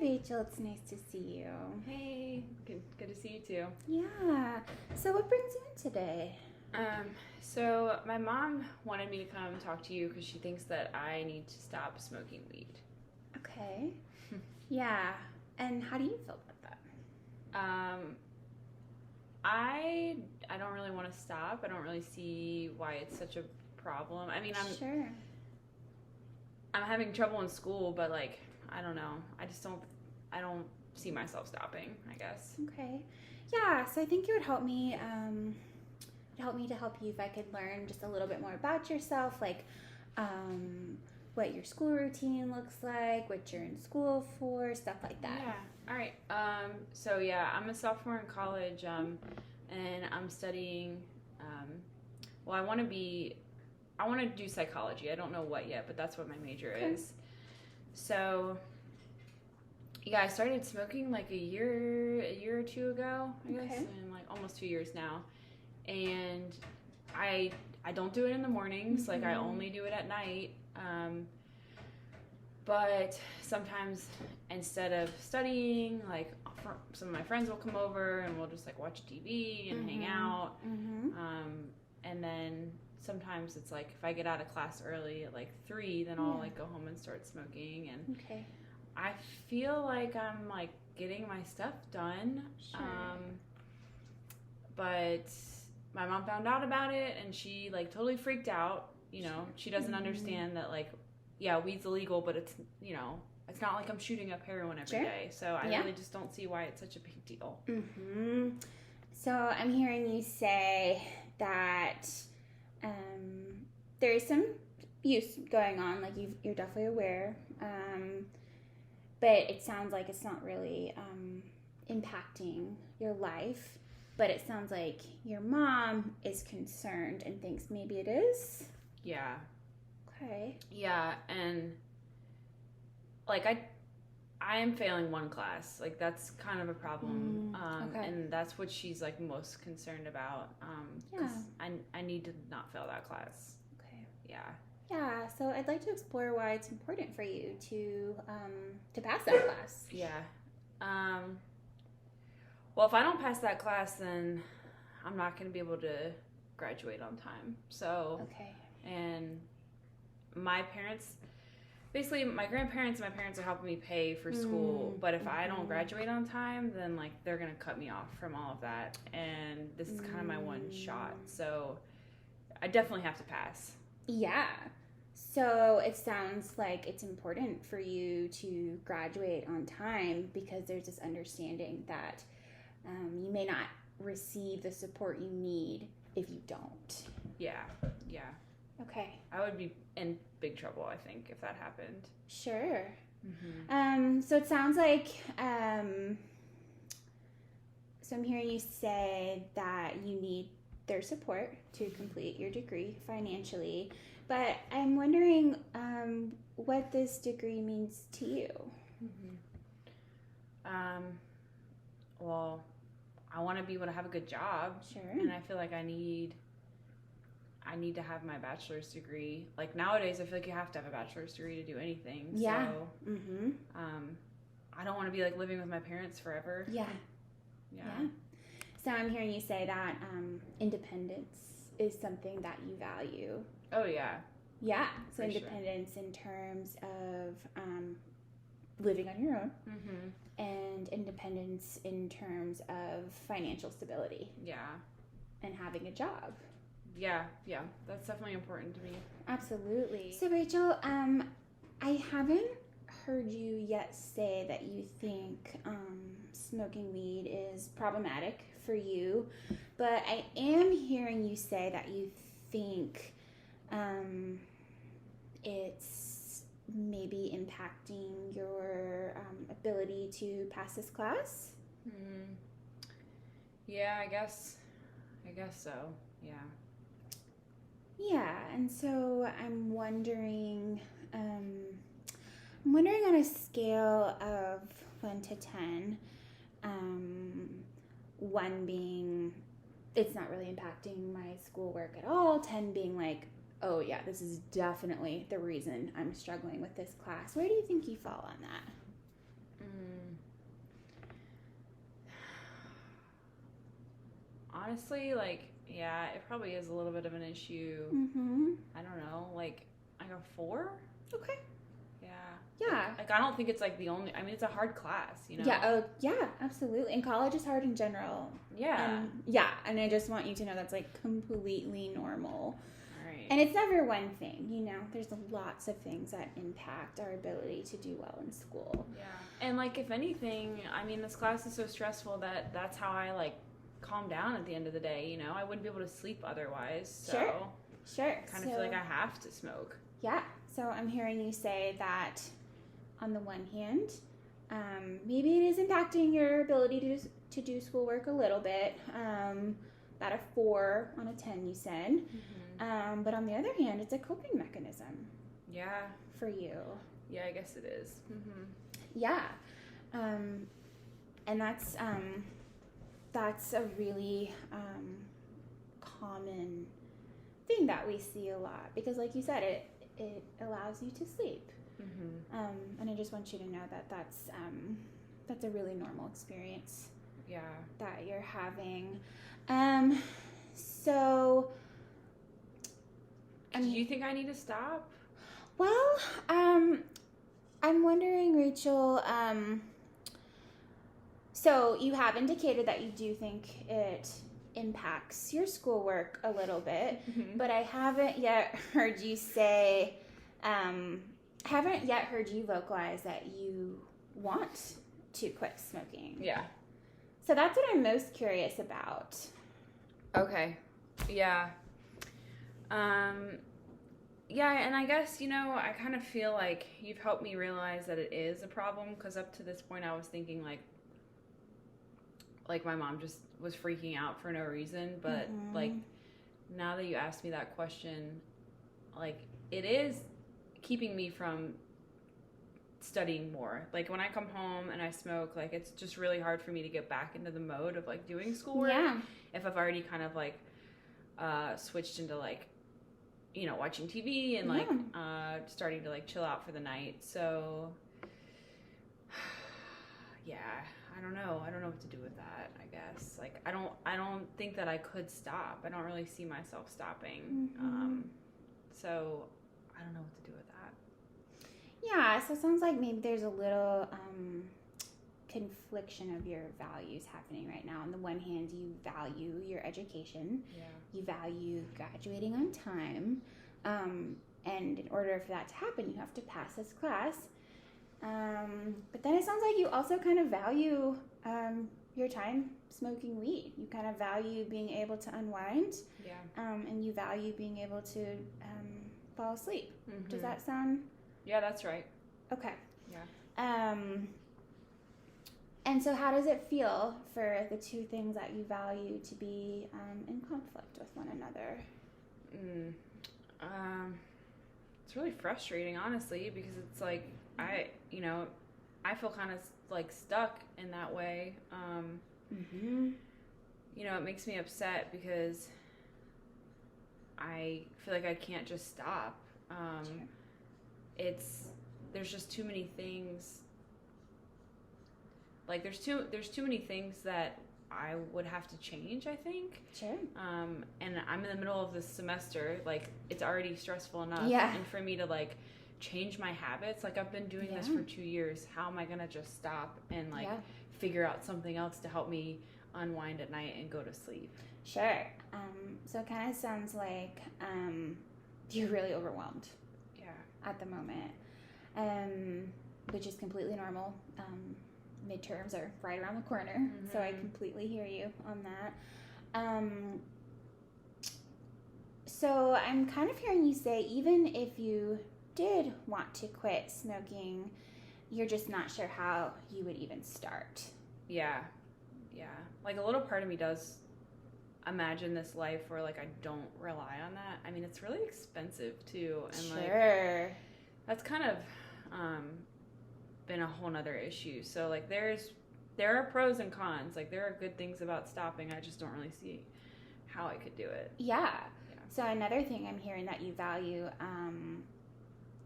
Rachel. It's nice to see you. Hey, good to see you too. Yeah. So what brings you in today? So my mom wanted me to come talk to you because she thinks that I need to stop smoking weed. Okay. Yeah. And how do you feel about that? I don't really want to stop. I don't really see why it's such a problem. I mean, Sure. I'm having trouble in school, but like, I don't know. I don't see myself stopping, I guess. Okay. Yeah, so I think it would help me to help you if I could learn just a little bit more about yourself, like what your school routine looks like, what you're in school for, stuff like that. Yeah. All right. So yeah, I'm a sophomore in college, and I'm studying. Well, I want to do psychology. I don't know what yet, but that's what my major is. So yeah, I started smoking like a year or two ago, I guess, and like almost 2 years now. And I don't do it in the mornings, like I only do it at night. But sometimes instead of studying, like some of my friends will come over and we'll just like watch TV and hang out. And then sometimes it's like if I get out of class early at like 3, then I'll like go home and start smoking. And I feel like I'm like getting my stuff done. Sure. But my mom found out about it and she like totally freaked out. You know, she doesn't understand that like, yeah, weed's illegal, but it's, you know, it's not like I'm shooting up heroin every day. So I really just don't see why it's such a big deal. So I'm hearing you say that there is some use going on, like you're definitely aware, but it sounds like it's not really impacting your life, but it sounds like your mom is concerned and thinks maybe it is. Yeah. Okay. Yeah, and like I am failing one class. Like that's kind of a problem. And that's what she's like most concerned about. 'Cause I need to not fail that class. Okay. Yeah. Yeah, so I'd like to explore why it's important for you to pass that class. Yeah. Well, if I don't pass that class, then I'm not going to be able to graduate on time. So, and my parents, basically my grandparents and my parents are helping me pay for school. But if I don't graduate on time, then like they're going to cut me off from all of that. And this is kind of my one shot. So I definitely have to pass. Yeah. So it sounds like it's important for you to graduate on time because there's this understanding that you may not receive the support you need if you don't. Yeah. Okay. I would be in big trouble, I think, if that happened. Sure. So it sounds like, so I'm hearing you say that you need their support to complete your degree financially, but I'm wondering what this degree means to you. Well, I want to be able to have a good job. Sure. And I feel like I need to have my bachelor's degree. Like nowadays, I feel like you have to have a bachelor's degree to do anything. Yeah. So, I don't want to be like living with my parents forever. Yeah. So I'm hearing you say that independence is something that you value. Oh, yeah. Yeah. So independence in terms of living on your own. And independence in terms of financial stability. Yeah. And having a job. Yeah. That's definitely important to me. Absolutely. So Rachel, I haven't heard you yet say that you think smoking weed is problematic for you, but I am hearing you say that you think it's maybe impacting your ability to pass this class. Yeah, I guess so. Yeah. Yeah, and so I'm wondering on a scale of 1 to 10, 1 being it's not really impacting my schoolwork at all, 10 being like, oh yeah, this is definitely the reason I'm struggling with this class. Where do you think you fall on that? Mm. Honestly, like, yeah, it probably is a little bit of an issue. Mm-hmm. I don't know, like a 4? Okay. Yeah. Yeah. Like I don't think it's like the only. I mean, it's a hard class, you know. Yeah. Oh, yeah. Absolutely. And college is hard in general. Yeah. And I just want you to know that's like completely normal. All right. And it's never one thing, you know. There's lots of things that impact our ability to do well in school. Yeah. And like, if anything, I mean, this class is so stressful that that's how I like calm down at the end of the day. You know, I wouldn't be able to sleep otherwise. So Sure. I kind of feel like I have to smoke. Yeah. So I'm hearing you say that on the one hand, maybe it is impacting your ability to do schoolwork a little bit. About a 4 on a 10, you said. Mm-hmm. But on the other hand, it's a coping mechanism. Yeah. For you. Yeah, I guess it is. Mm-hmm. Yeah. And that's a really common thing that we see a lot because, like you said, it allows you to sleep. Mm-hmm. And I just want you to know that that's a really normal experience. Yeah. That you're having. So. Do you think I need to stop? Well, I'm wondering, Rachel. So you have indicated that you do think it impacts your schoolwork a little bit, Mm-hmm. but I haven't yet heard you say, haven't yet heard you vocalize that you want to quit smoking. Yeah. So that's what I'm most curious about. Okay. Yeah. Yeah, and I guess, you know, I kind of feel like you've helped me realize that it is a problem because up to this point I was thinking like my mom just was freaking out for no reason, but like now that you asked me that question, like it is keeping me from studying more. Like when I come home and I smoke, like it's just really hard for me to get back into the mode of like doing schoolwork. Yeah. If I've already kind of like switched into like, you know, watching TV and like starting to like chill out for the night. So yeah, I don't know what to do with that, I guess. Like I don't think that I could stop. I don't really see myself stopping. So I don't know what to do with that. Yeah, so it sounds like maybe there's a little confliction of your values happening right now. On the one hand, you value your education. Yeah. You value graduating on time. And in order for that to happen, you have to pass this class. But then it sounds like you also kind of value your time smoking weed. You kind of value being able to unwind. Yeah. And you value being able to fall asleep. Mm-hmm. Does that sound... Yeah, that's right. Okay. Yeah. And so how does it feel for the two things that you value to be in conflict with one another? It's really frustrating, honestly, because it's like I feel kind of like stuck in that way. You know, it makes me upset because I feel like I can't just stop. Sure. There's just too many things. Like there's too many things that I would have to change, I think. Sure. And I'm in the middle of this semester, like it's already stressful enough. Yeah. And for me to like change my habits, like I've been doing this for 2 years. How am I gonna just stop and like figure out something else to help me unwind at night and go to sleep? Sure. So it kind of sounds like you're really overwhelmed. Yeah. At the moment, which is completely normal. Midterms are right around the corner, so I completely hear you on that. So I'm kind of hearing you say even if you did want to quit smoking, you're just not sure how you would even start. Yeah. Like a little part of me does imagine this life where like I don't rely on that. I mean, it's really expensive too, and Sure. like that's kind of been a whole nother issue. So like there are pros and cons. Like there are good things about stopping. I just don't really see how I could do it. Yeah. So another thing I'm hearing that you value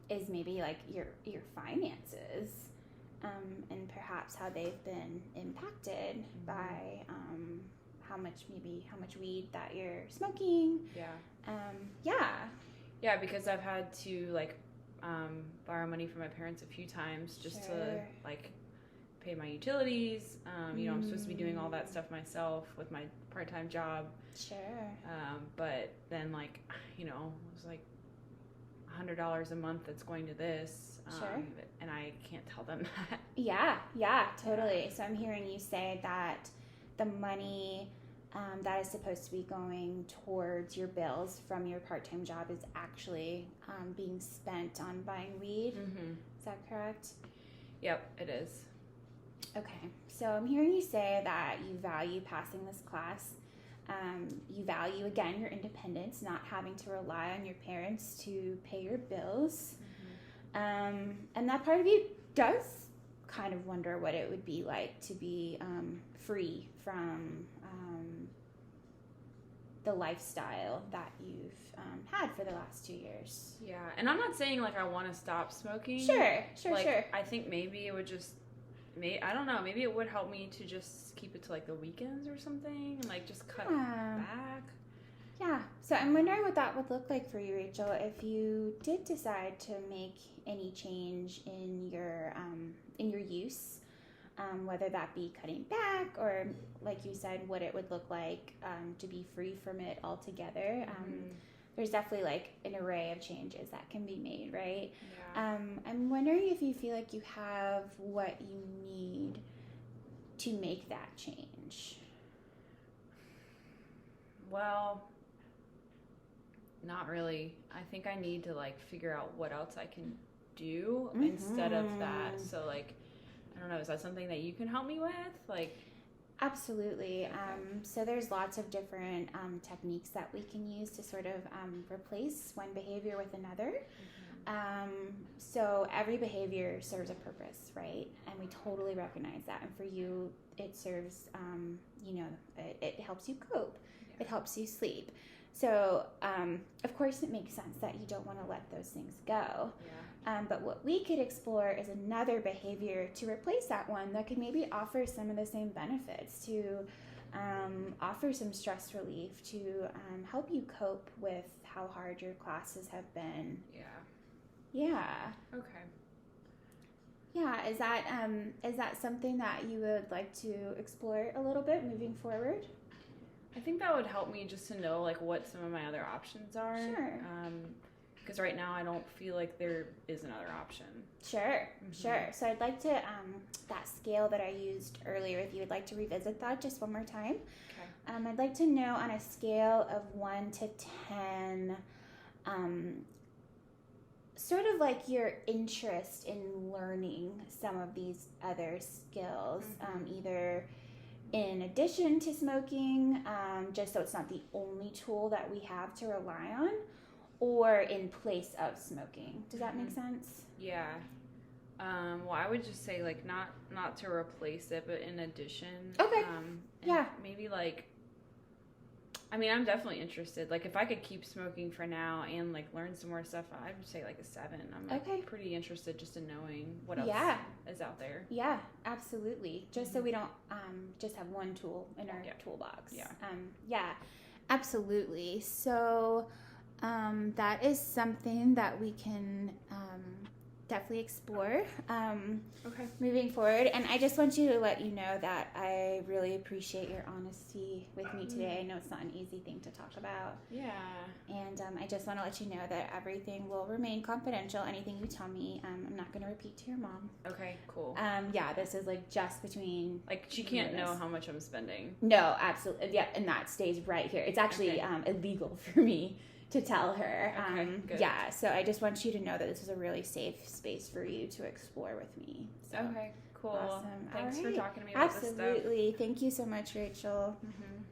is maybe like your finances, and perhaps perhaps how they've been impacted by how much weed that you're smoking. Yeah, because I've had to like borrow money from my parents a few times just to like pay my utilities. You know, I'm supposed to be doing all that stuff myself with my part-time job. But then like, you know, it was like $100 a month that's going to this. And I can't tell them that. Yeah, totally. So I'm hearing you say that the money that is supposed to be going towards your bills from your part-time job is actually being spent on buying weed. Is that correct? Yep, it is. Okay, so I'm hearing you say that you value passing this class. You value, again, your independence, not having to rely on your parents to pay your bills. And that part of you does kind of wonder what it would be like to be free from the lifestyle that you've had for the last 2 years. Yeah, and I'm not saying like I want to stop smoking. Sure. I think maybe it would just, I don't know, maybe it would help me to just keep it to like the weekends or something, and like just cut back. Yeah, so I'm wondering what that would look like for you, Rachel, if you did decide to make any change in your use, whether that be cutting back or, like you said, what it would look like to be free from it altogether. There's definitely like an array of changes that can be made, right? Yeah. I'm wondering if you feel like you have what you need to make that change. Well, not really. I think I need to like figure out what else I can do instead of that. So like, I don't know, is that something that you can help me with? Like, absolutely. So there's lots of different techniques that we can use to sort of replace one behavior with another. So every behavior serves a purpose, right? And we totally recognize that. And for you, it serves, it helps you cope. It helps you sleep. So, of course, it makes sense that you don't want to let those things go. But what we could explore is another behavior to replace that one that could maybe offer some of the same benefits, to offer some stress relief, to help you cope with how hard your classes have been. Yeah. Okay. Yeah, is that something that you would like to explore a little bit moving forward? I think that would help me just to know like what some of my other options are. Sure. Because right now I don't feel like there is another option. Sure. So I'd like to, that scale that I used earlier, if you would like to revisit that just one more time. Okay. I'd like to know on a scale of 1 to 10, sort of like your interest in learning some of these other skills, either in addition to smoking, just so it's not the only tool that we have to rely on, or in place of smoking. Does that make sense? Yeah. Well, I would just say like not to replace it, but in addition. Okay. Yeah. Maybe like, I mean, I'm definitely interested. Like, if I could keep smoking for now and like learn some more stuff, I would say like a 7. I'm like pretty interested just in knowing what else is out there. Yeah, absolutely. Just so we don't just have one tool in our toolbox. Yeah, absolutely. So that is something that we can definitely explore moving forward. And I just want you to let you know that I really appreciate your honesty with me today. I know it's not an easy thing to talk about. Yeah. And I just want to let you know that everything will remain confidential. Anything you tell me, I'm not going to repeat to your mom. Okay, cool. Yeah, this is like just between... Like, she can't know how much I'm spending. No, absolutely. Yeah, and that stays right here. It's actually illegal for me to tell her. Good. Yeah, so I just want you to know that this is a really safe space for you to explore with me. So, okay, cool. Awesome. Thanks for talking to me about this stuff. Absolutely. Thank you so much, Rachel. Mm-hmm.